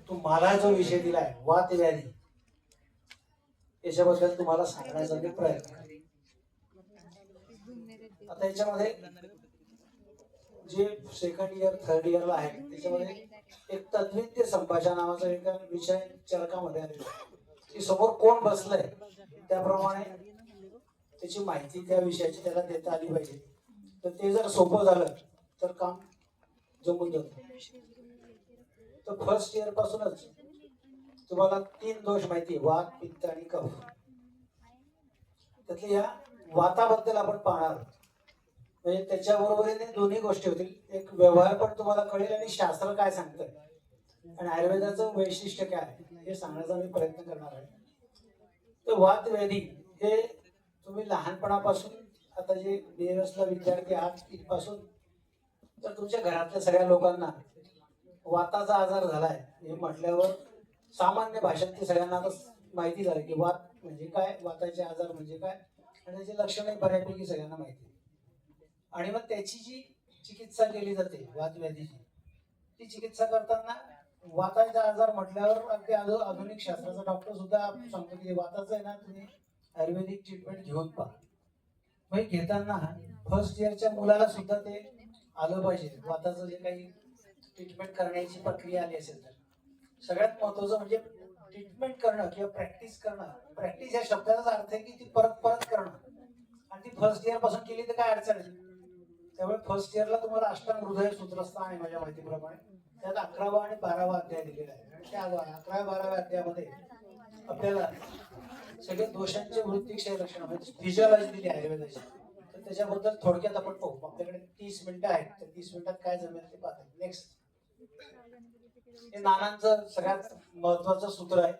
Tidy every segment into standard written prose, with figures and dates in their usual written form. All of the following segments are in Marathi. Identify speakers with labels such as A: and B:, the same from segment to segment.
A: तुम्हाला जो विषय दिलाय वात व्याधी, याच्याबद्दल तुम्हाला सांगण्याचा मी प्रयत्न करेन. आता याच्यामध्ये जे सेकंड इयर थर्ड इयरला आहे त्याच्यामध्ये एक तद्वितीय संभाषण नावाचा एक विषय चरकामध्ये आलेला आहे की समोर कोण बसलंय त्याप्रमाणे त्याची माहिती त्या विषयाची त्याला देता आली पाहिजे. तर ते जर सोपं झालं तर काम जमून जातं. तर फर्स्ट इयर पासूनच तुम्हाला 3 दोष माहिती आहे, वात पित्त आणि कफ. त्यातल्या या वाताबद्दल आपण पाहणार आहोत. म्हणजे त्याच्याबरोबरीने दोन्ही गोष्टी होतील, एक व्यवहार पण तुम्हाला कळेल आणि शास्त्र काय सांगतंय आणि आयुर्वेदाचं वैशिष्ट्य काय आहे हे सांगण्याचा मी प्रयत्न करणार आहे. तर वात व्याधी हे तुम्ही लहानपणापासून आता जे BAMS ला विद्यार्थी आहात तिथपासून तर तुमच्या घरातल्या सगळ्या लोकांना वाताचा आजार झालाय हे म्हटल्यावर सामान्य भाषेत ते सगळ्यांना माहिती झालं की वात म्हणजे काय, वाताचे आजार म्हणजे काय आणि त्याची लक्षणे बऱ्यापैकी सगळ्यांना माहिती. आणि मग त्याची जी चिकित्सा केली जाते वात व्याधीची, ती चिकित्सा करताना वाताचा आजार म्हटल्यावर अगदी आधुनिक शास्त्राचा डॉक्टर सुद्धा सांगतो की वाताचं आहे ना तुम्ही आयुर्वेदिक ट्रीटमेंट घेऊन पहा. मग घेताना फर्स्ट इयरच्या मुलाला सुद्धा ते आलं पाहिजे. वाताचं जे काही ट्रीटमेंट करण्याची प्रक्रिया आली असेल तर सगळ्यात महत्वाचं म्हणजे ट्रीटमेंट करणं किंवा प्रॅक्टिस करणं. प्रॅक्टिस या शब्दाचा अर्थ आहे की ती परत परत करणं आणि ती फर्स्ट इयर पासून केली तर काय अडचण आहे. त्यामुळे फर्स्ट इयरला तुम्हाला अष्टांग हृदय सूत्रस्थान आहे माझ्या माहितीप्रमाणे, त्यात 11वा आणि 12वा अध्याय दिलेला आहे. आणि त्या 11व्या-12व्या अध्यायामध्ये आपल्याला सगळे दोषांचे वृत्तिक्षय लक्षण म्हणजे फिजिओलॉजी दिली आहे आयुर्वेदाची. तर त्याच्याबद्दल थोडक्यात आपण पाहू. आपल्याकडे 30 मिनिटं आहेत, तर 30 मिनिटात काय जमेल ते पाहतो. नेक्स्ट, हे नानांचं सगळ्यात महत्वाचं सूत्र आहे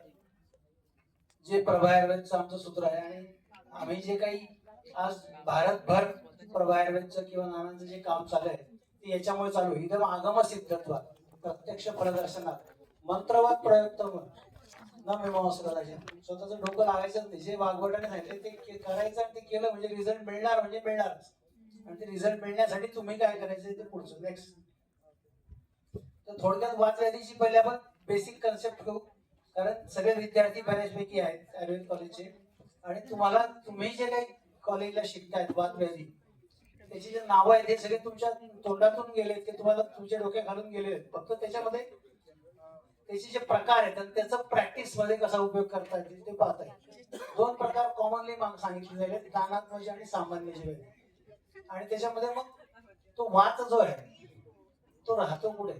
A: जे प्रभा आयुर्वेदचं आमचं सूत्र आहे. आणि आम्ही जे काही आज भारतभर प्रभा आयुर्वेदचं किंवा नानांचं जे काम चालू आहे ते याच्यामुळे चालू आहे. इथं आगम सिद्धत्वात प्रत्यक्ष फलदर्शनात मंत्रवाद प्रयोग न मीमांसकाचे स्वतःचं डोकं लागायचं नाही. जे वाघवटाने सांगितले ते करायचं आणि ते केलं म्हणजे रिझल्ट मिळणार म्हणजे मिळणारच. आणि ते रिझल्ट मिळण्यासाठी तुम्ही काय करायचं ते पुढचं. नेक्स्ट, तर थोडक्यात वात व्याधीची पहिले आपण बेसिक कन्सेप्ट घेऊ, कारण सगळे विद्यार्थी बऱ्याचपैकी आहेत आयुर्वेद कॉलेजचे. आणि तुम्ही जे काही कॉलेजला शिकतायत वात व्याधी त्याची जे नावं आहेत ते सगळे तुमच्या तोंडातून गेलेत की तुम्हाला तुमच्या डोक्या घालून गेले. फक्त त्याच्यामध्ये त्याचे जे प्रकार आहेत आणि त्याचा प्रॅक्टिस मध्ये कसा उपयोग करता येईल ते पाहता येईल. 2 प्रकार कॉमनली सांगितले गेले, दानात्मक आणि सामान्य जीवन. आणि त्याच्यामध्ये मग तो वात जो आहे तो राहतो कुठे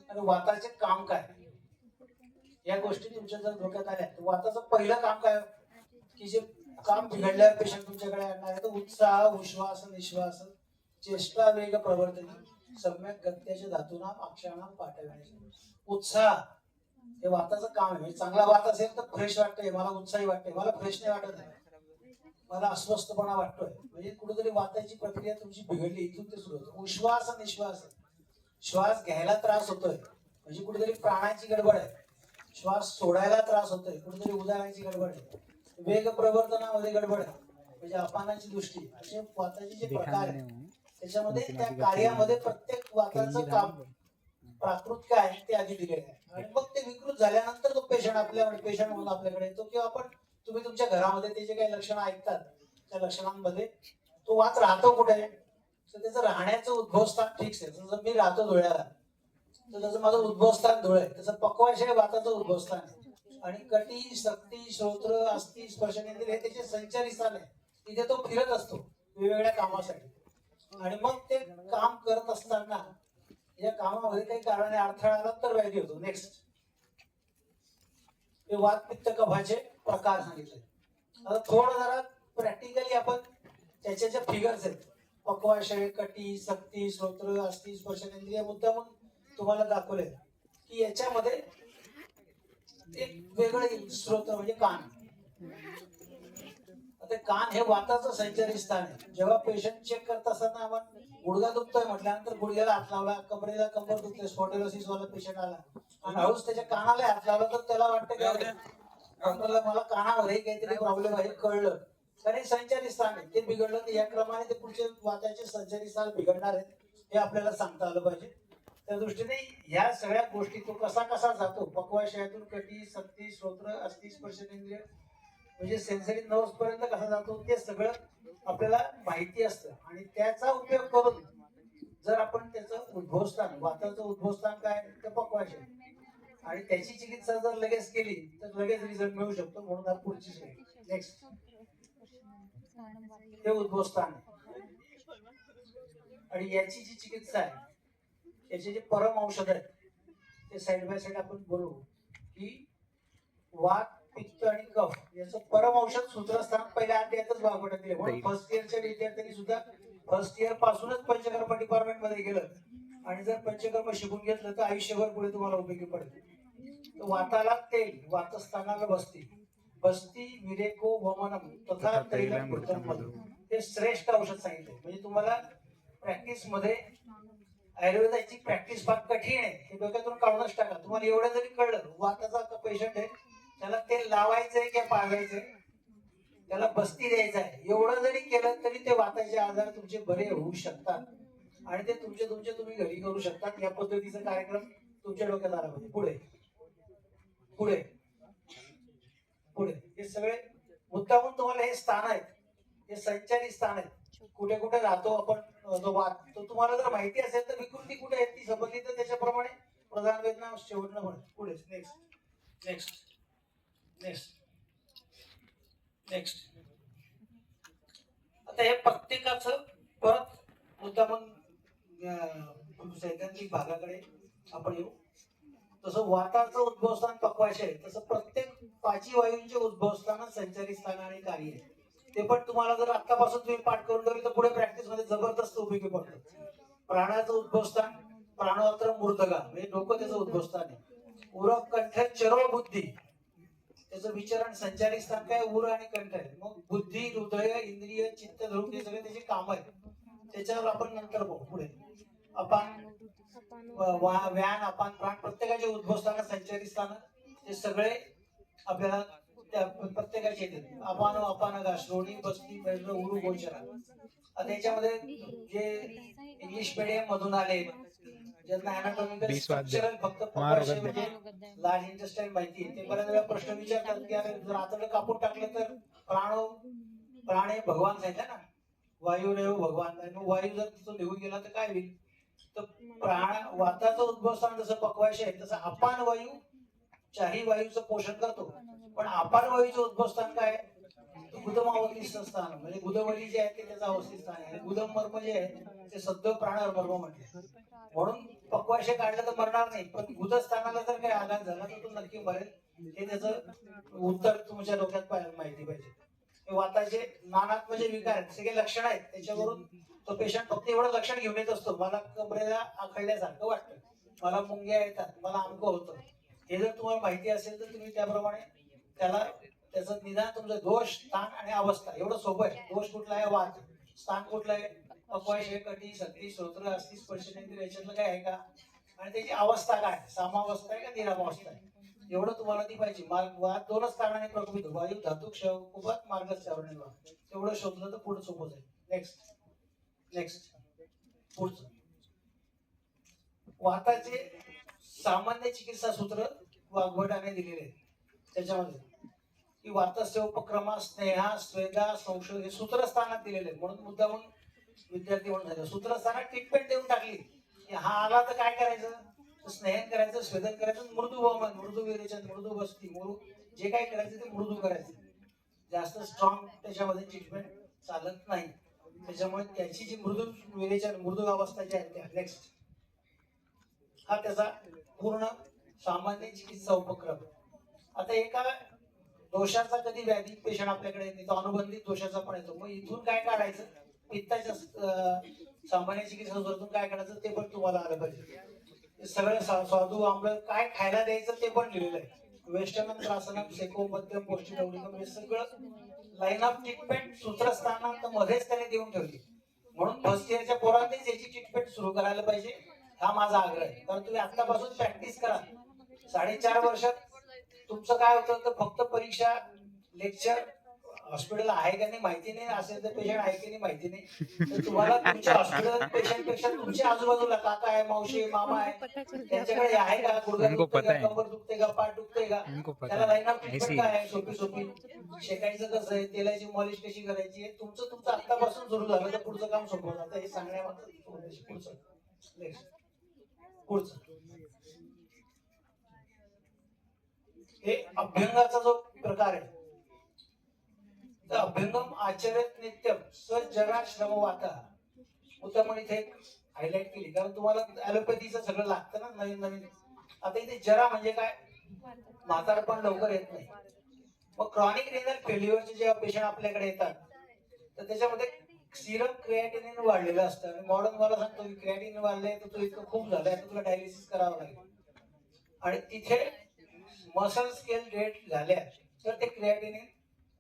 A: आणि वाताचे काम काय या गोष्टी तुमच्या जर डोक्यात आल्या तर वाताचं पहिलं काम काय की जे काम बिघडल्यावर पेशंट तुमच्याकडे येणार आहे तर उत्साह, उश्वास, निश्वास, चेष्टा, वेग, प्रवर्तनी, सम्यक गत्याच्या धातूनाम अक्षाणाम पाठवण्याचे. उत्साह हे वाताचं काम आहे. चांगला वात असेल तर फ्रेश वाटतंय, मला उत्साही वाटतंय, मला फ्रेश नाही वाटत आहे, मला अस्वस्थपणा वाटतोय, म्हणजे कुठेतरी वाताची प्रक्रिया तुमची बिघडली. इथून ते सुरू होतं. उश्वास, निश्वास, श्वास घ्यायला त्रास होतोय म्हणजे कुठेतरी प्राणाची गडबड आहे. श्वास सोडायला त्रास होतोय कुठेतरी उदाहरणाची गडबड आहे. वेग प्रवर्तनामध्ये गडबड आहे म्हणजे अपानाची दृष्टी. असे वाताचे जे प्रकार आहेत त्याच्यामध्ये त्या कार्यामध्ये प्रत्येक वाताचं काम प्राकृत काय आहे ते आधी दिलेलं आहे. आणि मग ते विकृत झाल्यानंतर तो पेशंट म्हणून आपल्याकडे येतो किंवा तुम्ही तुमच्या घरामध्ये ते जे काही लक्षणं ऐकतात त्या लक्षणांमध्ये तो वात राहतो कुठे तर त्याचं राहण्याचं उद्भवस्थान फिक्स आहे. जसं मी राहतो धुळ्याला तर त्याचं माझं उद्भवस्थान धुळे, त्याचं पक्वाशय वाताचं उद्भवस्थान आहे. आणि कटी, शक्ती, श्रोत्र, अस्थि, स्पर्शनेंद्रिय हे त्याचे संचारी स्थान आहे. तिथे तो फिरत असतो वेगवेगळ्या कामासाठी. आणि मग ते काम करत असताना या कामामध्ये काही कारणाने अडथळा आला तर व्याधी होतो. नेक्स्ट, हे वात पित्त कफाचे प्रकार सांगितले. आता थोडं जरा प्रॅक्टिकली आपण त्याच्या ज्या फिगर्स आहेत पक्वाशय, कटी, शक्ती, श्रोत्र, अस्थि, स्पर्शनेंद्रिय मुद्दामून तुम्हाला दाखवले की याच्यामध्ये एक वेगळं स्रोत म्हणजे कान. आता कान हे वाताचं संचारी स्थान आहे. जेव्हा पेशंट चेक करत असताना आपण गुडघा दुखतोय म्हटल्यानंतर गुडघ्याला हात लावला, कमरेला कंबर दुखते, स्पॉन्डिलोसिस वाला पेशंट आला आणि हळूच त्याच्या कानाला हात लावला तर त्याला वाटतं की डॉक्टरला मला कानामध्ये काहीतरी प्रॉब्लेम आहे कळलं. कारण हे संचारी स्थान आहे, ते बिघडलं तर या क्रमाने ते पुढचे वाताचे संचारी स्थान बिघडणार आहेत हे आपल्याला सांगता आलं पाहिजे. त्या दृष्टीने ह्या सगळ्या गोष्टी तो कसा कसा जातो, पक्वाशयातून कटी, सक्ती, श्रोत्र, अस्थि, स्पर्शेंद्रिय म्हणजे सेन्सरी नर्व्स पर्यंत कसा जातो ते सगळं आपल्याला माहिती असतं. आणि त्याचा उपयोग करून जर आपण त्याचं उद्भवस्थान, वाताचं उद्भवस्थान काय तर पक्वाशय, आणि त्याची चिकित्सा जर लगेच केली तर लगेच रिझल्ट मिळू शकतो. म्हणून हा पुढची स्लाइड. नेक्स्ट, हे उद्भवस्थान आणि याची जी चिकित्सा आहे, याचे जे परम औषध आहेत ते साइड बाय साइड आपण बोलू की वात, पित्त आणि कफ याचं परम औषध सूत्रस्थान पहिल्या अध्यायातच भागवतात दिले. म्हणून फर्स्ट इयरच्या विद्यार्थ्यांनी सुद्धा फर्स्ट इयर पासूनच पंचकर्म डिपार्टमेंट मध्ये गेलं आणि जर पंचकर्म शिकून घेतलं तर आयुष्यभर पुढे तुम्हाला उपयोगी पडेल. वाताला तेल, वातस्थानाला बस्ती, बस्ती विरेको वमनम तथा तैलम घृतम मधु, हे श्रेष्ठ औषध सांगितले. म्हणजे तुम्हाला प्रॅक्टिस मध्ये आयुर्वेदाची प्रॅक्टिस फार कठीण आहे हे डोक्यातून काढूनच टाका. तुम्हाला एवढं जरी कळलं वाताचा पेशंट आहे त्याला तेल लावायचंय किंवा पाजायचंय, त्याला बस्ती द्यायचं आहे, एवढं जरी केलं तरी ते वाताचे आजार तुमचे बरे होऊ शकतात आणि ते तुमचे तुम्ही घरी करू शकतात. या पद्धतीचा कार्यक्रम तुमच्या डोक्यात आला पाहिजे. पुढे पुढे पुढे हे सगळे मुद्दामून तुम्हाला हे स्थान आहेत, हे संचारी स्थान आहेत. कुठे कुठे राहतो आपण जो वात, तो तुम्हाला जर माहिती असेल तर विकृती कुठे आहे ती समजली तर त्याच्याप्रमाणे प्रधान वेदना शेवटनं म्हणत. पुढे नेक्स्ट नेक्स्ट नेक्स्ट नेक्स्ट. आता हे प्रत्येकाचं परत मुद्दामून सैद्धांतिक भागाकडे आपण येऊ. तसं वाताचं उद्भवस्थान पक्वाशय आहे, तसं प्रत्येक पाची वायूंचे उद्भवस्थान संचारी स्थान आणि कार्य आहे. ते पण तुम्हाला जर आतापासून तुम्ही पाठ करून ठेवली तर पुढे प्रॅक्टिस मध्ये जबरदस्त उपयोगी पडतं. प्राणाचं उद्भवस्थान प्राणोत्र मूर्धगा म्हणजे डोकं त्याचं उद्भवस्थान आहे. उरक कंठ चरव बुद्धी, त्याचं विचारण संचारी स्थान काय उर आणि कंठ आहे. मग बुद्धी, हृदय, इंद्रिय, चित्त, ध्रुव हे सगळे त्याची काम आहेत. त्याच्यावर आपण नंतर बघू. पुढे अपान व्यान, अपान, प्राण प्रत्येकाचे उद्भवस्थान संचारी स्थान हे सगळे आपल्याला त्या प्रत्येकाचे येते. अपान अपानगा, श्रोणी, बस्ती, मैत्र, उरु, गोचरा. आता याच्यामध्ये जे इंग्लिश मीडियम मधून आले ज्यांना अॅनाटॉमिकल स्ट्रक्चरल फक्त पक्वाशय म्हणजे लार्ज इंटेस्टाईन माहिती आहे, ते बऱ्याच वेळा प्रश्न विचारतात की अरे जर आतडं कापून टाकलं तर प्राण हे भगवान सांगितलं ना, वायू रेव भगवान. मग वायू जर तिथून निघून गेला तर काय होईल? तर प्राण वाताचं उद्भवस्थान जसं पक्वाशय आहे तसं अपान वायू चाही वायूचं पोषण करतो. पण अपान वायूचं उद्भवस्थान काय? गुदमावस्थित स्थान म्हणजे गुदवली जे आहे ते त्याचं अवस्थित स्थान आहे. गुदम मर्म जे आहे ते सद्य प्राण मर्म म्हटले. म्हणून पक्वाशय काढलं तर मरणार नाही, पण गुदस्थानाला जर काही आघात झाला तर तो नक्की मरेल. हे त्याचं उत्तर तुमच्या डोक्यात माहिती पाहिजे. हे वाताचे नानात म्हणजे विकार आहेत, सगळे लक्षण आहेत. त्याच्यावरून तो पेशंट फक्त एवढं लक्षण घेऊन येत असतो, मला कमरेला आखडल्यासारखं वाटतं, मला मुंग्या येतात, मला अमकं होतं. हे जर तुम्हाला माहिती असेल तर तुम्ही त्याप्रमाणे त्याला त्याचं निदान तुमचं दोष, स्थान आणि अवस्था एवढं सोपं आहे. दोष कुठला आहे? वात. स्थान कुठलं आहे? पक्वाशय, कटी, सक्ती, श्रोत्र, अस्थि, स्पर्शेंद्रिय याच्यातलं काय आहे का? आणि त्याची अवस्था काय? सामावस्था आहे का निरावस्था आहे? एवढं तुम्हाला ती पाहिजे. वात दोनच कारणाने प्रकोपित, वायू, धातू, क्षय, कुपत, मार्गस्यावर निर्वाह. तेवढं शोधलं तर पुढे सोपं जाईल. नेक्स्ट नेक्स्ट पुढचं वाताचे सामान्य चिकित्सा सूत्र वाग्भटाने दिलेले आहेत. त्याच्यामध्ये की वातस्य उपक्रमा, स्नेहा, स्वेदा, संशोध हे सूत्रस्थानात दिलेले आहेत. म्हणून मुद्दामून विद्यार्थी म्हणून झाले सूत्रस्थानात ट्रीटमेंट देऊन टाकली की हा आला तर काय करायचं? स्नेहन करायचं, स्वेदन करायचं, मृदू वमन, मृदू विरेचन, मृदू बस्ती, जे काय करायचं ते मृदू करायचं. जास्त स्ट्रॉंग त्याच्यामध्ये ट्रीटमेंट चालत नाही. त्याच्यामुळे त्याची जी मृदू विरेचन, मृदू अवस्था जी आहे त्या नेक्स्ट हा त्याचा पूर्ण सामान्य चिकित्सा उपक्रम. आता एका दोषाचा कधी व्याधी पेशंट आपल्याकडे येते तो अनुबंधित दोषाचा पण येतो. मग इथून काय काढायचं? पित्ताच्या सामान्य चिकित्सा सूत्रातून काय काढायचं ते पण तुम्हाला आलं पाहिजे. सगळं स्वादू आम्ल काय खायला द्यायचं ते पण लिहिलेलं आहे. वेस्टर्नम, त्रासनम, सेको, मध्यम, पौष्टिक, हे सगळं लाईन ऑफ ट्रीटमेंट सूत्रस्थानात मध्येच त्याने देऊन ठेवली. म्हणून फर्स्ट इयरच्या पोरांनीच याची ट्रीटमेंट सुरू करायला पाहिजे, हा माझा आग्रह आहे. कारण तुम्ही आतापासून प्रॅक्टिस करा. 4.5 वर्षात तुमचं काय होतं तर फक्त परीक्षा, लेक्चर हॉस्पिटल आहे का नाही माहिती नाही, असेल तर पेशंट आहे की नाही माहिती नाही, तर तुम्हाला तुमच्या हॉस्पिटल पेशंट पेक्षा तुमच्या आजूबाजूला काका आहे, मावशी आहे, मामा आहे, त्यांच्याकडे आहे का, गुडघा दुखते का, कंबर दुखते का, पाठ दुखते का, त्याला लाईन ऑफ ट्रीटमेंट काय आहे, सोपी सोपी शेकायचं कसं आहे, तेलाची मॉलिश कशी करायची, तुमचं आतापासून सुरू झालं तर पुढचं काम सोपं जातं. हे सांगण्यामागचं पुढचं हे अभ्यंगाचा जो प्रकार आहे, तर अभ्यंगम आचरित नित्यम सर जगा श्रम वाता उत्तम इथे हायलाइट केली, कारण तुम्हाला ऍलोपॅथीचं सगळं लागतं ना नवीन नवीन. आता इथे जरा म्हणजे काय, म्हातारपण लवकर येत नाही. मग क्रॉनिक रिनल फेल्युअरचे जेव्हा पेशंट आपल्याकडे येतात तर त्याच्यामध्ये सिरम क्रिएटिनिन वाढलेलं असतं, आणि मॉडर्न मला सांगतो की क्रिएटिनिन वाढलंय तर तू इतकं खूप झालंय तर तुला डायलिसिस करावं लागेल, आणि तिथे मसल स्केल रेट झाल्या तर ते क्रिएटिनिन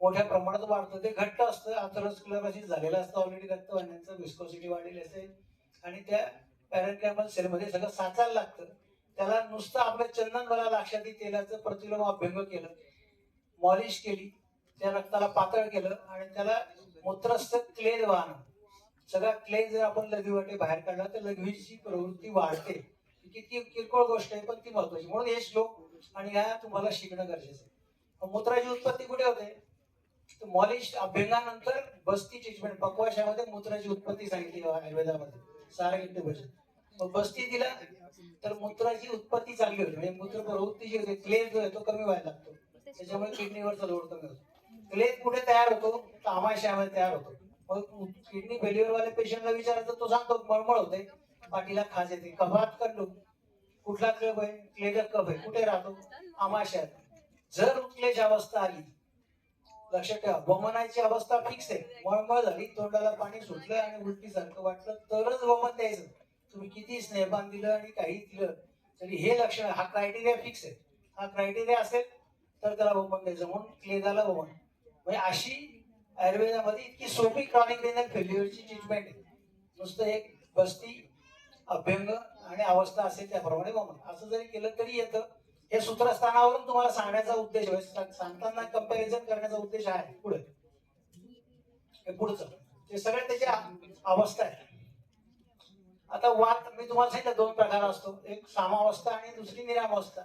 A: मोठ्या प्रमाणात वाढतं. ते घट्ट असतं, अथरोस्क्लेरोसिस झालेलं असतं ऑलरेडी, रक्तवाहिन्यांचं विस्कोसिटी वाढलेली असते, आणि त्या पॅरेन्कायमल सेलमध्ये सगळं साचायला लागतं. त्याला नुसतं आपलं चंदन मला लाक्षादी तेलाचं प्रतिलोम अभ्यंग केलं, मॉलिश केली, त्या रक्ताला पातळ केलं, आणि त्याला मूत्रस्थ क्लेद वाहन सगळा क्ले जर आपण लघवीवाटे बाहेर काढला तर लघवीची प्रवृत्ती वाढते. किती किरकोळ गोष्ट आहे पण ती महत्वाची, म्हणून हे श्लोक आणि ह्या तुम्हाला शिकणं गरजेचं आहे. मूत्राची उत्पत्ती कुठे होते, मॉलिश अभ्यंगानंतर बस्ती ट्रीटमेंट पक्वाशामध्ये मूत्राची उत्पत्ती सांगितली आयुर्वेदामध्ये सारगिट्य भजन. मग बस्ती दिला तर मूत्राची उत्पत्ती चांगली होते, म्हणजे मूत्र प्रवृत्ती जी होते, क्लेद जो आहे तो कमी व्हायला लागतो, त्याच्यामुळे किडनीवरचा लोड कमी होतो. क्लेद कुठे तयार होतो, आमाशयामध्ये तयार होतो. मग किडनी फेल्युअर वाले पेशंटला विचारायचं तो सांगतो मळमळ होते, पाठीला खाज येते, कफात कंडू, कुठला क्लब आहे, क्लेदक कफ आहे, कुठे राहतो, आमाशयात. जर उत्क्लेश अवस्था आली, लक्षात ठेवा वमनाची अवस्था फिक्स आहे, मळमळ झाली, तोंडाला पाणी सुटलं आणि उलटी सारखं वाटलं तरच वमन द्यायचं. तुम्ही किती स्नेहपान दिलं आणि काही दिलं तरी हे लक्षण, हा क्रायटेरिया फिक्स आहे, हा क्रायटेरिया असेल तर त्याला वमन द्यायचं, म्हणून क्लेदाला वमन. म्हणजे अशी आयुर्वेदामध्ये इतकी सोपी क्रॉनिक रिनल फेल्युअरची ट्रीटमेंट आहे. नुसतं एक बस्ती अभ्यंग आणि अवस्था असेल त्याप्रमाणे वमन असं जरी केलं तरी येतं. हे सूत्रस्थानावरून तुम्हाला सांगण्याचा उद्देश आहे, सांगताना कंपॅरिझन करण्याचा उद्देश आहे. पुढे पुढचं ते सगळे त्याची अवस्था आहे. आता वात मी तुम्हाला सांगितलं दोन प्रकार असतो, एक सामावस्था आणि दुसरी निरामावस्था,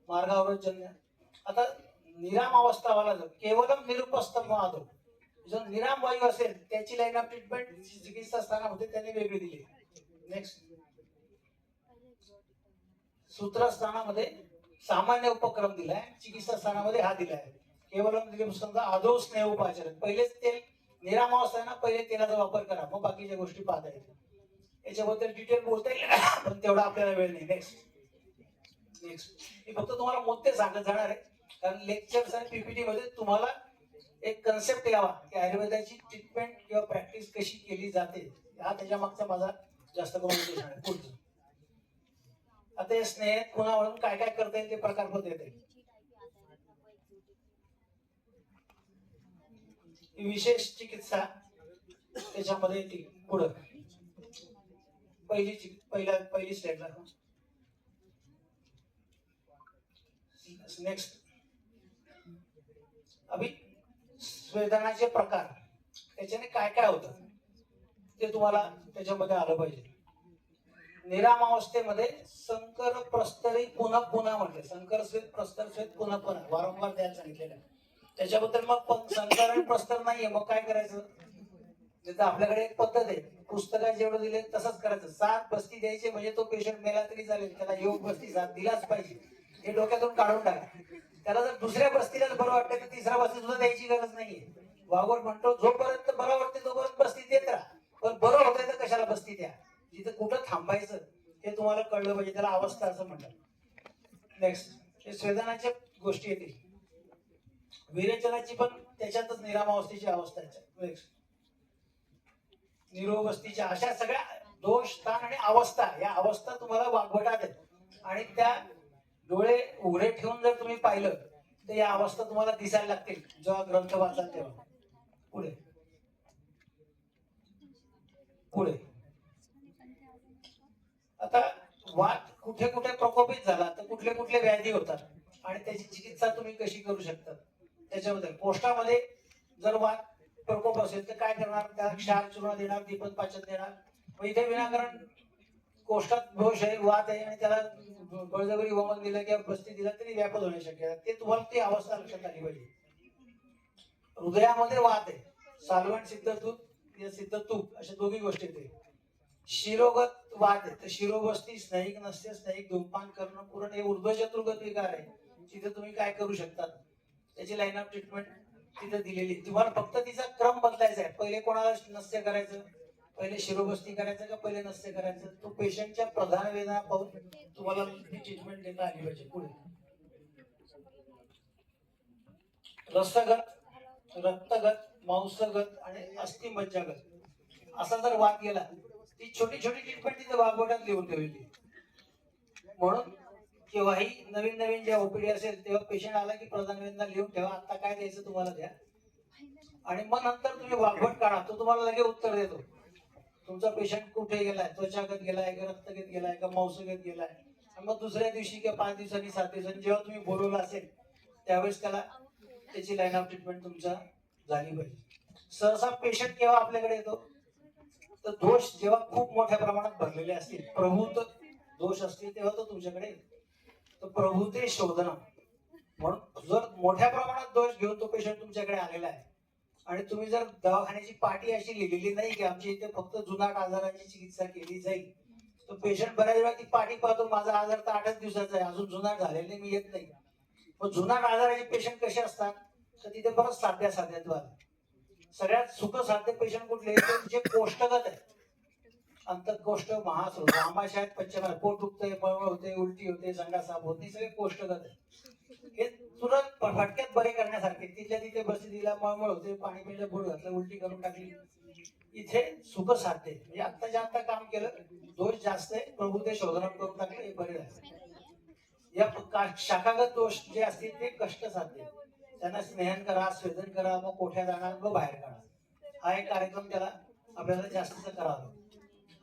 A: मार्गावरोधजन्य. आता निराम अवस्था वाला जो केवलम निरुपस्तम आदो, जो निराम वायू असेल त्याची लाईन ऑफ ट्रीटमेंट चिकित्सा स्थानामध्ये त्याने वेगळी दिली. नेक्स्ट सूत्रस्थानामध्ये सामान्य उपक्रम दिलाय, चिकित्सा स्थानामध्ये हा दिलाय केवलम निरुपस्तम आदो स्नेह उपाचरण. पहिलेच तेल निराम अवस्था ना, पहिले तेलाचा वापर करा, मग बाकीच्या गोष्टी पाहता येतील. याच्याबद्दल डिटेल बोलता येईल पण तेवढा आपल्याला वेळ नाही. नेक्स्ट मी फक्त तुम्हाला मुद्दे सांगत जाणार आहे, कारण लेक्चर्स आणि पीपीटी मध्ये तुम्हाला एक कन्सेप्ट यावा की आयुर्वेदाची ट्रीटमेंट किंवा प्रॅक्टिस कशी केली जाते, हा त्याच्या मागचा माझा जास्त करून उद्देश आहे. पुढचं आता हे स्नेह पुन्हा म्हणून काय काय करता येईल ते प्रकार होत येते. विशेष चिकित्सा त्याच्यामध्ये येते. पुढं पहिली स्लाइडला नेक्स्ट अभि स्वेदनाचे प्रकार, त्याच्याने काय काय होतं ते तुम्हाला त्याच्यामध्ये आलं पाहिजे. निराम अवस्थेमध्ये संकर प्रस्तरी पुन्हा पुन्हा म्हटले, संकर स्वेद प्रस्तर स्वेद पुन्हा पुन्हा वारंवार द्यायला सांगितलेलं आहे. त्याच्याबद्दल मग संकर आणि प्रस्तर नाहीये, मग काय करायचं, तिथं आपल्याकडे एक पद्धत आहे, पुस्तकात जेवढं दिले तसंच करायचं. 7 बस्ती द्यायचे म्हणजे तो पेशंट मेला तरी चालेल, त्याला योग बस्ती 7 दिलाच पाहिजे, हे डोक्यातून काढून टाका. त्याला जर दुसऱ्या बस्तीलाच बरं वाटतं तर तिसऱ्या बस्ती सुद्धा द्यायची गरज नाहीये. वाघोड म्हणतो जोपर्यंत बरं वाटते तोपर्यंत बस्ती देत राहा, पण बरं होतंय तर कशाला बस्ती द्या. तिथं कुठं थांबायचं हे तुम्हाला कळलं पाहिजे, त्याला अवस्था असं म्हणतात. नेक्स्ट हे स्वेदनाच्या गोष्टी येतील. विरेचनाची पण त्याच्यातच निरामावस्थेची अवस्था आहे. नेक्स्ट निरोगस्तीच्या, अशा सगळ्या दोष स्थान आणि अवस्था, या अवस्था तुम्हाला वाघवटात आहेत, आणि त्या डोळे उघडे ठेवून जर तुम्ही पाहिलं तर या अवस्था तुम्हाला दिसायला लागतील जेव्हा ग्रंथ वाचाल तेव्हा. पुढे पुढे आता वात कुठे कुठे प्रकोपित झाला तर कुठले कुठले व्याधी होतात आणि त्याची चिकित्सा तुम्ही कशी करू शकता त्याच्याबद्दल पोस्टामध्ये जर वात प्रकोप असेल तर काय करणार, त्याला क्षार चूर्ण देणार, दीपक पाचन देणार. मग इथे विनाकारण कोष्ठात दोष आहे, वात आहे आणि त्याला बळजबरी वमन दिलं किंवा बस्ती दिला तरी व्यापक होण्याची शक्यता. ते तुम्हाला ती अवस्था लक्षात आली पाहिजे. हृदयामध्ये वात आहे, सालवण सिद्ध दूध या सिद्ध तूप अशा दोन्ही गोष्टी येते. शिरोगत वात आहे तर शिरोबस्ती, स्नायिक नसते, स्नायिक धूमपान करणं पुरण हे ऊर्ध्व चतुर्गत विकार आहे. तिथे तुम्ही काय करू शकता, त्याची लाईन ऑफ ट्रीटमेंट तिथे दिलेली. तुम्हाला फक्त तिचा क्रम बदलायचा आहे. पहिले कोणाला नस्य करायचं, पहिले शिरोबस्ती करायचं का पहिले नस्य करायचं, तो पेशंटच्या प्रधान वेदना पाहून तुम्हाला ट्रीटमेंट देता आली पाहिजे. पुढे रसगत, रक्तगत, मांसगत आणि अस्थिमज्जागत असा जर वाद गेला, ती छोटी छोटी ट्रीटमेंट तिथे वाघोट्यात लिहून ठेवली. म्हणून केव्हाही नवीन नवीन जेव्हा ओपीडी असेल तेव्हा पेशंट आला की प्रधान वेदना लिहून ठेवा, आता काय द्यायचं तुम्हाला द्या, आणि मग नंतर तुम्ही वाघवट काढा, तो तुम्हाला लगेच उत्तर देतो. तुमचा पेशंट कुठे गेलाय, त्वचागत गेलाय का रक्तगत गेलाय का मांसगत गेलाय. मग दुसऱ्या दिवशी किंवा 5 दिवसांनी 7 दिवसांनी जेव्हा तुम्ही बोलवलं असेल त्यावेळेस त्याला त्याची लाईन ऑफ ट्रीटमेंट तुमचा झाली पाहिजे. सहसा पेशंट केव्हा आपल्याकडे येतो, तर दोष जेव्हा खूप मोठ्या प्रमाणात भरलेले असतील, प्रभूत दोष असतील तेव्हा तो तुमच्याकडे येतो. तर प्रभूते शोधणं म्हणून जर मोठ्या प्रमाणात दोष घेऊन तो पेशंट तुमच्याकडे आलेला आहे आणि तुम्ही जर दवाखान्याची पाटी अशी लिहिलेली नाही की आमच्या इथे फक्त जुनाट आजाराची चिकित्सा केली जाईल, तो पेशंट बऱ्याच वेळा ती पाटी पाहतो, माझा आजार तर 8च दिवसाचा आहे, अजून जुनाट झालेले मी येत नाही. मग जुनाट आजाराचे पेशंट कसे असतात, तर तिथे परत साध्या सगळ्यात सुखसाध्य पेशंट कुठले, जे कोष्ठगत आहे, अंतकोष्ठ महास्रोत आमाशयात पंचमार, पोट दुखतंय, मळमळ होते, उलटी होते, संडास साफ होत नाही, सगळे कोष्ठगत आहे. हे तुरंत फटक्यात बरे करण्यासारखे. तिथल्या तिथे बसती दिला, मळमळ होते, पाणी पिलं, गुड घातलं, उलटी करून टाकली, इथे सुख साध्य. म्हणजे आत्ताच्या आता काम केलं, दोष जास्त आहे, प्रभू ते शोधन करून टाकले, हे बरे झाले. या शाखागत दोष जे असतील ते कष्ट साध्य, त्यांना स्नेहन करा, स्वेदन करा, मग कोठ्या जाणार, मग बाहेर काढा. हा एक कार्यक्रम त्याला आपल्याला जास्तीचा करावा.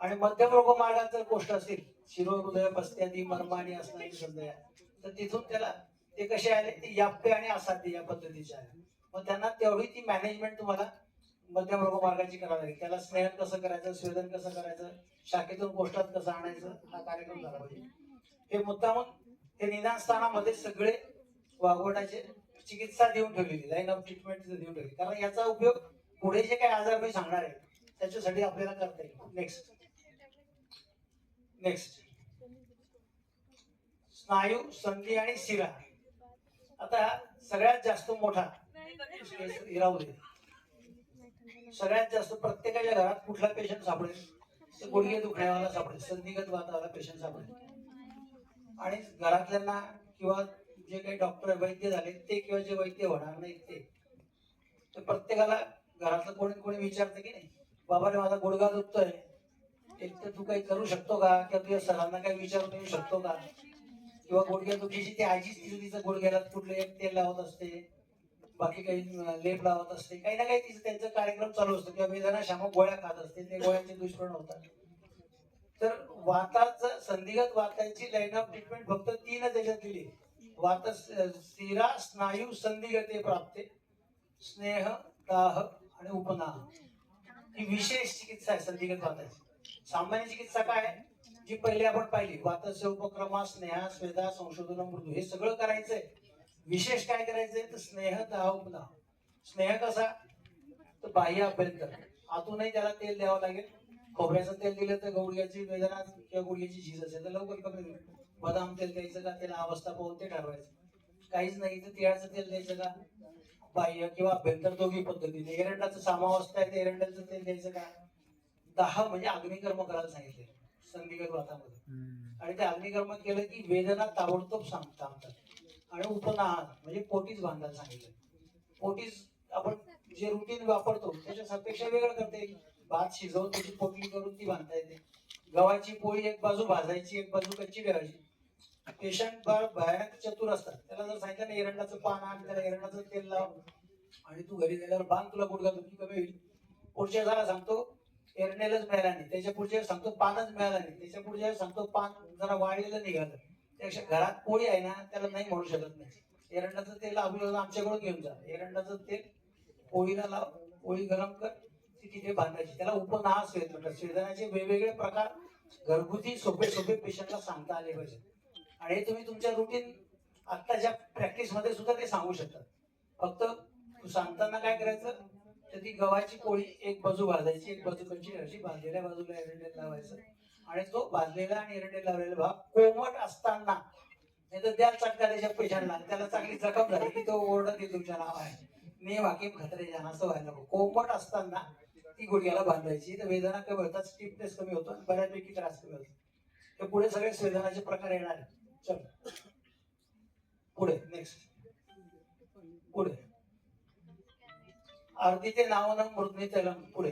A: आणि मध्यम रोग मार्गात जर गोष्ट असेल, शिरो हृदय पस्त्यादी मर्मानी असणारी संध्या, तर तिथून त्याला ते कसे आले, ते याप्य आणि असाध्य या पद्धतीचे आहे. मग त्यांना तेवढी ती मॅनेजमेंट तुम्हाला मध्यम रोग मार्गाची करावी लागेल. त्याला स्नेहन कसं करायचं, स्वेदन कसं करायचं, शाखेतून गोष्टात कसं आणायचं, हा कार्यक्रम झाला पाहिजे. हे मुद्दामून हे निदान स्थानामध्ये सगळे वाघवटाचे चिकित्सा देऊन ठेवलेली, लाईन ऑफ ट्रीटमेंट देऊन ठेवली, कारण याचा उपयोग पुढे जे काही आजार मी सांगणार आहे त्याच्यासाठी आपल्याला करता येईल. नेक्स्ट स्नायू, संधी आणि शिरा. आता सगळ्यात जास्त मोठा राहू दे, सगळ्यात जास्त प्रत्येकाच्या घरात कुठला पेशंट सापडेल, तर गुडघे दुखण्यावाला सापडेल, संधिगत वातावाला पेशंट सापडेल. आणि घरातल्यांना किंवा जे काही डॉक्टर वैद्य झाले ते किंवा जे वैद्य होणार नाही ते, तर प्रत्येकाला घरातलं कोणी कोणी विचारतं की नाही, बाबा रे माझा गुडघा दुखतोय, एक तर तू काही करू शकतो का, किंवा तुझ्या सरांना काही विचारून येऊ शकतो का, किंवा गुडघ्या दुखीची ती आजीच तिचं गुडघ्याला कुठले एक तेल लावत असते, बाकी काही लेप लावत असते, काही ना काही तिचं त्यांचा कार्यक्रम चालू असतो, किंवा वेदना शामक गोळ्या खात असते, ते गोळ्यांचे दुष्परिणाम होतात. तर वाताचं संधिगत वाताची लाईन ऑफ ट्रीटमेंट फक्त 3 त्याच्यात दिली. वात स्थिरा स्नायू संधिगते प्राप्ते, स्नेह दाह आणि उपनाह, ही विशेष चिकित्सा आहे संधिगत वाताची. सामान्य चिकित्सा काय आहे, जी पहिले आपण पाहिली, वातस्य उपक्रमा, स्नेहा, स्वेदा, संशोधन, मृदू, हे सगळं करायचंय. विशेष काय करायचंय, तर स्नेह दाह उपनाह. स्नेह कसा, तर बाह्य अभ्यंतर, आतूनही त्याला तेल द्यावं लागेल. खोबऱ्याचं तेल दिलं तर गुडघ्याची वेदना किंवा गुडघ्याची झीज असेल तर लवकर कमी होईल. बदाम तेल द्यायचं का, त्याला अवस्था पाहून ते ठरवायचं. काहीच नाही तर तिळाचं तेल द्यायचं का, बाह्य किंवा अभ्यंतर दोघी पद्धतीने. एरंडाचं सामावस्था आहे, एरंडाचं तेल द्यायचं का. 10 म्हणजे अग्निकर्म करायला सांगितले संधिगत वातामध्ये, आणि ते अग्निकर्म केलं की वेदना ताबडतोब थांबतात. आणि उपनाह म्हणजे पोटीच बांधायला सांगितलं. पोटीच आपण जे रुटीन वापरतो त्याच्या पेक्षा वेगळं करता येईल. भात शिजवून त्याची पोटली करून ती बांधता येते. गव्हाची पोळी एक बाजू भाजायची, एक बाजू कच्ची ठेवायची. पेशंट भयानक चतुर असतात, त्याला जर सांगितलं ना एरंडाचं पान आण, त्याला एरंडाचं तेल लाव आणि तू घरी गेल्यावर बांध, तुला गुडघा दुखी कमी होईल. पुढच्या झाला सांगतो एरंडेलच मिळाला नाही, त्याच्या पुढच्या सांगतो पानच मिळाला नाही, त्याच्या पुढच्या सांगतो पान जरा वाढलेलं निघालं. त्यापेक्षा घरात पोळी आहे ना, त्याला नाही म्हणू शकत नाही. एरंडाचं तेल आमच्याकडून घेऊन जा, एरंडाचं तेल पोळीला लाव, पोळी गरम कर, ती तिथे बांधायची. त्याला उपनाह स्वेद म्हणतात. स्वेदनाचे वेगवेगळे प्रकार घरगुती सोपे सोपे पेशंटला सांगता आले पाहिजे. आणि हे तुम्ही तुमच्या रुटीन आत्ताच्या प्रॅक्टिस मध्ये सुद्धा ते सांगू शकतात. फक्त सांगताना काय करायचं, तर ती गव्हाची पोळी एक बाजू भाजायची, एक बाजू कच्ची करायची, भाजलेल्या बाजूला एरंडेल लावायचं आणि तो भाजलेला आणि एरंडेल लावलेला भाग कोमट असताना, नाही तर द्या चटका त्याच्या पेशंटला, त्याला चांगली जखम झाली की तो ओरडत की तुमच्या नाव आहे नेम हाकीम खत्रे जाण, असं व्हायला नको. कोमट असताना ती गुडघ्याला बांधायची, तर वेदना कमी होतात, स्टिफनेस कमी होतो आणि बऱ्यापैकी त्रास कमी होतो. तर पुढे सगळे वेदनाचे प्रकार येणार आहेत. चल पुढे नेक्स्ट. पुढे अर्धी ते नावनं मृत्यूने त्याला पुढे.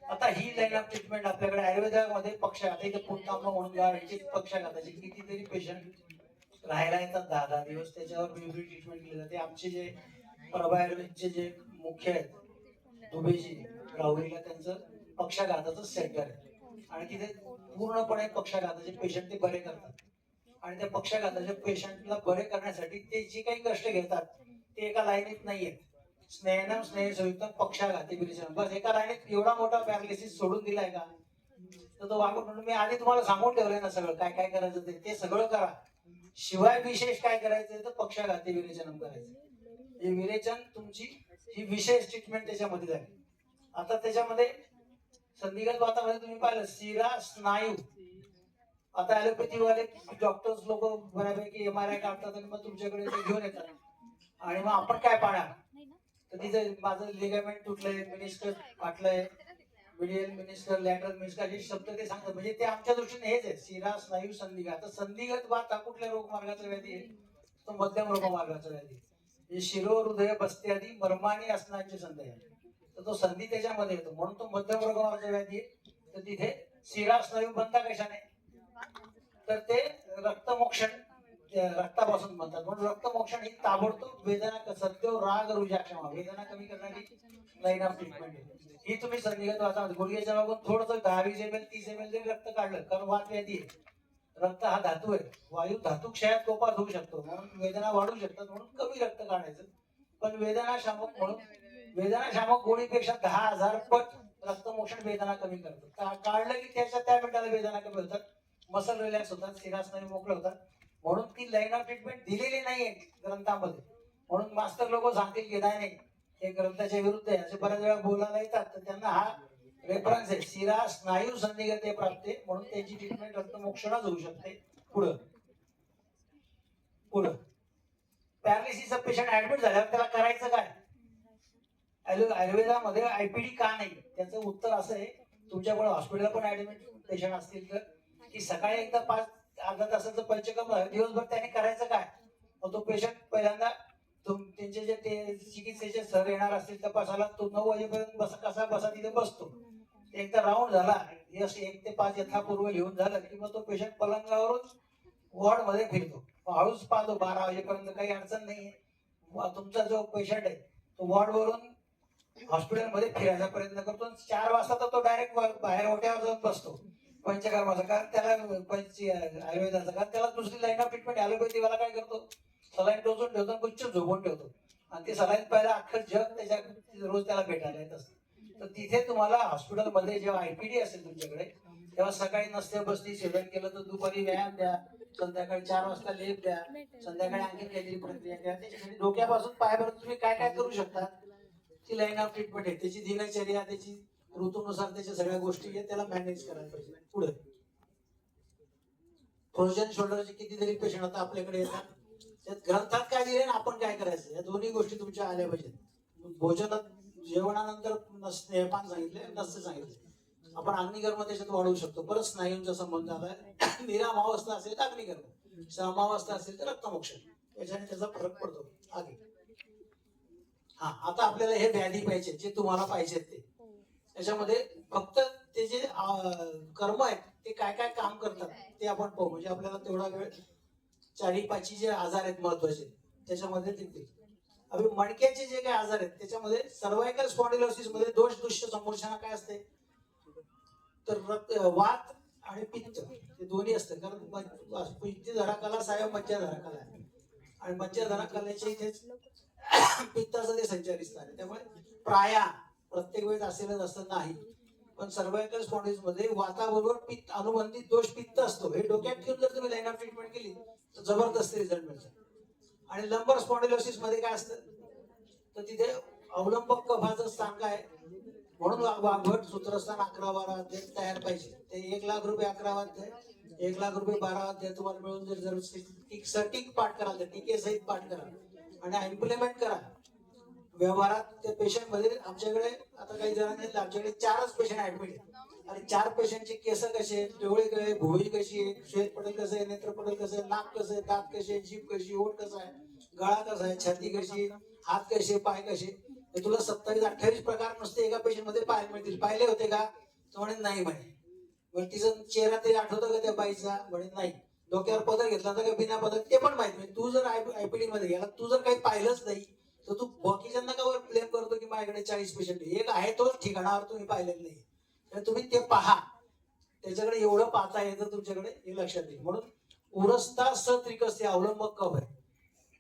A: आता ही लाईन ऑफ ट्रीटमेंट आपल्याकडे आयुर्वेदामध्ये पक्षाघात, इथे पुन्हा म्हणून गाडीचे पक्षाघाताचे कितीतरी पेशंट राहायला येतात 10-10 दिवस, त्याच्यावर वेगळी ट्रीटमेंट केली जाते. आमचे जे प्रभा आयुर्वेदचे जे मुख्य आहेत दुबेजी राहुरीला, त्यांचं पक्षाघाताचं सेंटर आहे आणि तिथे पूर्णपणे पक्षाघाताचे पेशंट ते बरे करतात. आणि त्या पक्षाघाताच्या पेशंटला बरे करण्यासाठी ते जे काही कष्ट घेतात ते एका लाईनीत नाहीयेत. स्नेहनम स्नेहसयुक्तम पक्षाघाती विरेचनम, बस एका लाईनीत एवढा मोठा पॅरालिसिस सोडून दिलाय का, तर तो वागून म्हणून मी आधी तुम्हाला सांगून ठेवलंय ना सगळं काय काय करायचं ते सगळं करा. शिवाय विशेष काय करायचं तर पक्षाघाती विरेचनम करायचं. हे विरेचन तुमची ही विशेष ट्रीटमेंट त्याच्यामध्ये झाली. आता त्याच्यामध्ये संधिगत वातामध्ये तुम्ही पाहिलं शिरा स्नायू. आता ऍलोपॅथी वाले डॉक्टर्स लोक बऱ्यापैकी MRI काढतात आणि मग तुमच्याकडे ते घेऊन येतात आणि मग आपण काय पाहणार, तर तिथे माझं लिगामेंट तुटलंय, मिनिस्कर फाटलंय, मिडियल मिनिस्कर, लॅटरल मिनिस्कर, हे शब्द ते सांगतात. म्हणजे ते आमच्या दृष्टीने हेच आहे शिरा स्नायू संधिगत. तर संधिगत वात हा कुठल्या रोगमार्गाचा व्याधी आहे, तो मध्यम रोगमार्गाचा व्याधी. हे शिरो हृदय बसते आधी मर्मानी असण्याची संधी आहे, तर तो संधी त्याच्यामध्ये येतो म्हणून तो मध्यम रोगमार्गाचा व्याधी आहे. तर तिथे शिरा स्नायू बनता कशाने, तर ते रक्तमोक्षण रक्तापासून बनतात. म्हणून रक्तमोक्षण ही ताबडतोब वेदना सत्यो राग रुजा क्षमा वेदना कमी करणारी लाईन ऑफ ट्रीटमेंट आहे. ही तुम्ही संधिगत वातामध्ये गुडघ्याच्या मागून थोडंसं 10-20 ml 30 ml जरी रक्त काढलं, कारण वात व्याधी आहे. रक्त हा धातू आहे, वायू धातू क्षयात कोपात होऊ शकतो म्हणून वेदना वाढू शकतात, म्हणून कमी रक्त काढायचं. पण वेदना शामक म्हणून वेदना शामक गोळीपेक्षा 10,000 पट रक्तमोक्षण वेदना कमी करतात. काढलं की त्या मिनिटाला वेदना कमी होतात, मसल रिलॅक्स होतात, शिरास्नायू मोकळे होतात. म्हणून ती लाईन ऑफ ट्रीटमेंट दिलेली नाहीये ग्रंथामध्ये. म्हणून मास्टर लोक सांगतील की नाही हे ग्रंथाच्या विरुद्ध आहे असे बऱ्याच वेळा बोलायला येतात, तर त्यांना हा रेफरन्स आहे. शिरा स्नायू संधिगत प्राप्त आहे म्हणून त्याची ट्रीटमेंट रक्तमोक्षणच होऊ शकते. पुढं पुढं पॅरालिसिसचा पेशंट ऍडमिट झाल्यावर त्याला करायचं काय, आयुर्वेदामध्ये IPD का नाही, त्याचं उत्तर असं आहे. तुमच्याकडे हॉस्पिटल पण ऍडमिट पेशंट असतील तर की सकाळी एकदा 5-अर्धा तासाचं पंचकर्म दिवसभर त्याने करायचं काय. तो पेशंट पहिल्यांदा त्यांचे जे ते चिकित्सेचे सर येणार असतील तपासाला, तो 9 वाजेपर्यंत कसा बसा तिथे बसतो. एकदा राऊंड झाला 1 ते 5 यथापूर्व लिहून झालं की मग तो पेशंट पलंगावरून वॉर्ड मध्ये फिरतो. हळूच पाहतो 12 वाजेपर्यंत काही अडचण नाहीये. तुमचा जो पेशंट आहे तो वॉर्ड वरून हॉस्पिटलमध्ये फिरायचा प्रयत्न करतो. 4 वाजता तर तो डायरेक्ट बाहेर ओट्यावर जाऊन बसतो पंचकर्माचा, कारण त्याला आयुर्वेदाचा, कारण त्याला दुसरी लाईन ऑफ ट्रीटमेंट ऍलोपॅथीवाला काय करतो, सलाईन टोचून ठेवतो, गुच्छ झोपून ठेवतो आणि ते सलाईन पाहिला अख्खं जग त्याच्या रोज त्याला भेटायला येत असतं. तर तिथे तुम्हाला हॉस्पिटलमध्ये जेव्हा IPD असेल तुमच्याकडे, तेव्हा सकाळी नसते बसती सेवन केलं तर दुपारी व्यायाम द्या, संध्याकाळी 4 वाजता लेप द्या, संध्याकाळी आणखी काहीतरी प्रक्रिया द्या. त्याच्यासाठी डोक्यापासून पायापर्यंत तुम्ही काय काय करू शकता, ती लाईन ऑफ ट्रीटमेंट आहे. त्याची दिनचर्या, त्याची ऋतूनुसार त्याच्या सगळ्या गोष्टी आहेत, त्याला मॅनेज करायला पाहिजे. पुढे फ्रोजन शोल्डरचे कितीतरी पेशंट आता आपल्याकडे येतात. त्यात ग्रंथात काय दिले ना आपण काय करायचं, या दोन्ही गोष्टी तुमच्या आल्या पाहिजेत. भोजनात जेवणानंतर स्नेहपान सांगितले, नसते सांगितले. आपण अग्निकर्म त्याच्यात वाढवू शकतो. परत स्नायूंचा संबंध आलाय. निरामावस्था असेल तर अग्निकर्म, समावस्था असेल तर रक्तमोक्षण, याच्याने त्याचा फरक पडतो. आगे हा आता आपल्याला हे व्याधी पाहिजे जे तुम्हाला पाहिजेत ते. त्याच्यामध्ये फक्त ते जे कर्म आहेत ते काय काय काम करतात ते आपण पाहू, म्हणजे आपल्याला तेवढा वेळ. 4-5 जे आजार आहेत महत्वाचे त्याच्यामध्ये ते अभि मणक्याचे जे काही आजार आहेत त्याच्यामध्ये सर्वायकल स्पॉन्डिलोसिस मध्ये दोष दृश्य संमोर्षणा काय असते, तर वात आणि पित्त हे दोन्ही असतं. कारण पित्त धरा कला साय मज्जा धरा कला आहे आणि मज्जा धरा कलेच्या इथेच पित्ताचं ते संचारित स्थान आहे. त्यामुळे प्राया प्रत्येक वेळेस असेलच असं नाही, पण सर्वायकल स्पॉन्डिलोसिस मध्ये वाताबरोबर पित्त अनुबंधित दोष पित्त असतो. हे डोक्यात ठेवून जर तुम्ही लाईन ऑफ ट्रीटमेंट केली तर जबरदस्त रिझल्ट मिळतो. आणि लंबर स्पॉन्डिलोसिस मध्ये काय असतं तर तिथे अवलंबक कफाचं स्थान काय, म्हणून वाघवट सूत्रस्थान 11-12 अध्याय तयार पाहिजे. ते 1,00,000 रुपये 11 अध्याय, 1,00,000 रुपये 12 अध्याय तुम्हाला मिळून जर सटीक पाठ कराल तर टीके सहित पाठ करा आणि इम्प्लिमेंट करा व्यवहारात. ते पेशंट मध्ये आमच्याकडे आता काही जणांनी आमच्याकडे 4च पेशंट ऍडमिट आहेत आणि 4 पेशंटचे केस कसे आहेत, डोळे काय, भुवई कशी आहे, श्वेत पटल कसं आहे, नेत्र पटल कसं आहे, नाक कसं आहे, दात कसे आहे, जीभ कशी, ओठ कसा आहे, गळा कसा आहे, छाती कशी, हात कसे, पाय कसे. हे तुला 27-28 प्रकार नुसते एका पेशंट मध्ये पाहायला मिळतील. पाहिले होते का? तो म्हणे नाही म्हणे. मग तिचं चेहरा तरी आठवतो का त्या बाईचा? म्हणे नाही. डोक्यावर पदर घेतला होता का बिना पदर ते पण माहित नाही. तू जर आयपीडी मध्ये गेला, तू जर काही पाहिलंच नाही तर तू बाकीच्यांना का ब्लेम करतो की माझ्याकडे 40 पेशंट एक आहे, तोच ठिकाणावर तुम्ही पाहिलेलं नाही. तर तुम्ही ते पहा, त्याच्याकडे एवढं पाहता येतं तुमच्याकडे, हे लक्षात येईल. म्हणून उरस्ता सत्रिकस्ते अवलंबक कफ आहे.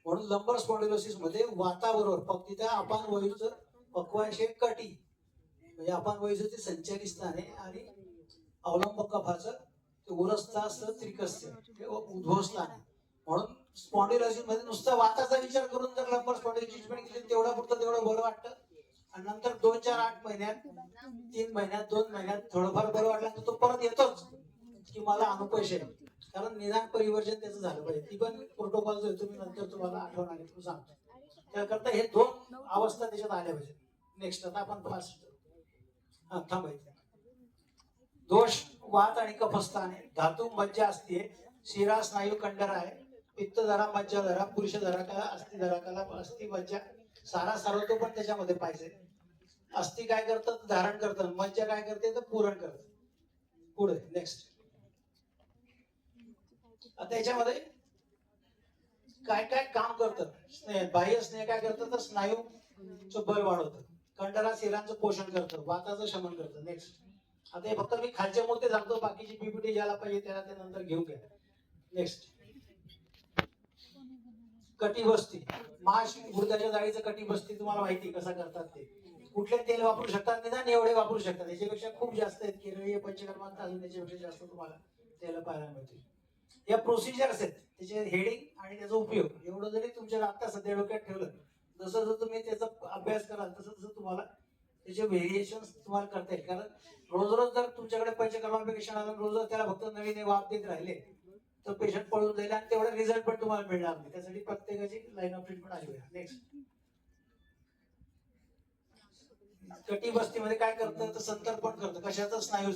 A: म्हणून लंबर स्पॉन्डिलोसिस मध्ये वाताबरोबर फक्त तिथं अपान वायूचं पक्वाशय कटी म्हणजे अपान वायूचं ते संचारी स्थान आहे आणि अवलंबक कफाचं उरस्ता सत्रिकस्य हे उद्भवस्थान आहे. म्हणून स्पॉन्डिलोसिस मध्ये नुसतं वाताचा विचार करून जर लंबर स्पॉन्डिलोसिस ट्रीटमेंट केली तेवढं पुरतं तेवढं बरं वाटतं. आणि नंतर 2-4-8 महिन्यात, 3 महिन्यात, 2 महिन्यात थोडंफार बरं वाटलं तर तो परत येतोच की मला अनुपयश आहे. कारण निदान परिवर्जन त्याचं झालं पाहिजे. ती पण प्रोटोकॉल जो आहे तुम्ही नंतर तुम्हाला आठवण आली सांगतो. त्याकरता हे 2 अवस्था त्याच्यात आल्या पाहिजे. नेक्स्ट आता आपण फास्ट थांबायचं. दोष वात आणि कफस्थान आहे, धातू मज्जा असते, शिरा स्नायू कंडरा आहे, पित्त धरा, मज्जा धरा, पुरुष धरा कला, अस्थि धरा कला, अस्थि मज्जा सारा सर्वतो पण त्याच्यामध्ये पाहिजे. अस्थि काय करतात? धारण करतात. मज्जा काय करते? तर पुरण करतात. पुढे नेक्स्ट. आता याच्यामध्ये काय काय काम करतात? स्नेह, बाह्य स्नेह काय करतात? तर स्नायूचं बल वाढवतं, कंडरा शिरांचं पोषण करतं, वाताचं शमन करतं. नेक्स्ट. आता हे फक्त मी खालचे मुद्दे सांगतो, बाकीची पीपीटी ज्याला पाहिजे त्याला ते नंतर घेऊन घ्या. नेक्स्ट. कटिबस्ती, माश गुडघ्याच्या जाळीचं कटिबस्ती तुम्हाला माहिती कसा करतात ते. कुठले तेल वापरू शकतात? निदान एवढे वापरू शकतात, याच्यापेक्षा खूप जास्त आहेत. केरळीय पंचकर्मात अजून त्याच्यापेक्षा जास्त तुम्हाला तेल पाहायला मिळतील. या प्रोसिजर्स आहेत, त्याचे हेडिंग आणि त्याचा उपयोग एवढं जरी तुमच्या आता सध्या डोक्यात ठेवलं, जसं जसं तुम्ही त्याचा अभ्यास कराल तसं तसं तुम्हाला त्याचे व्हेरिएशन तुम्हाला करता येईल. कारण रोज रोज जर तुमच्याकडे पंचकर्मापेक्षा रोज त्याला फक्त नवीन वाप देत राहिले तर पेशंट पळून जाईल आणि तेवढा रिझल्ट पण तुम्हाला मिळणार नाही. त्यासाठी प्रत्येकाची लाईन ऑफ ट्रीटमेंट आली. नेक्स्ट. कटिबस्तीमध्ये काय करतं तर संतर्पण करतं. कशाचं? स्नायू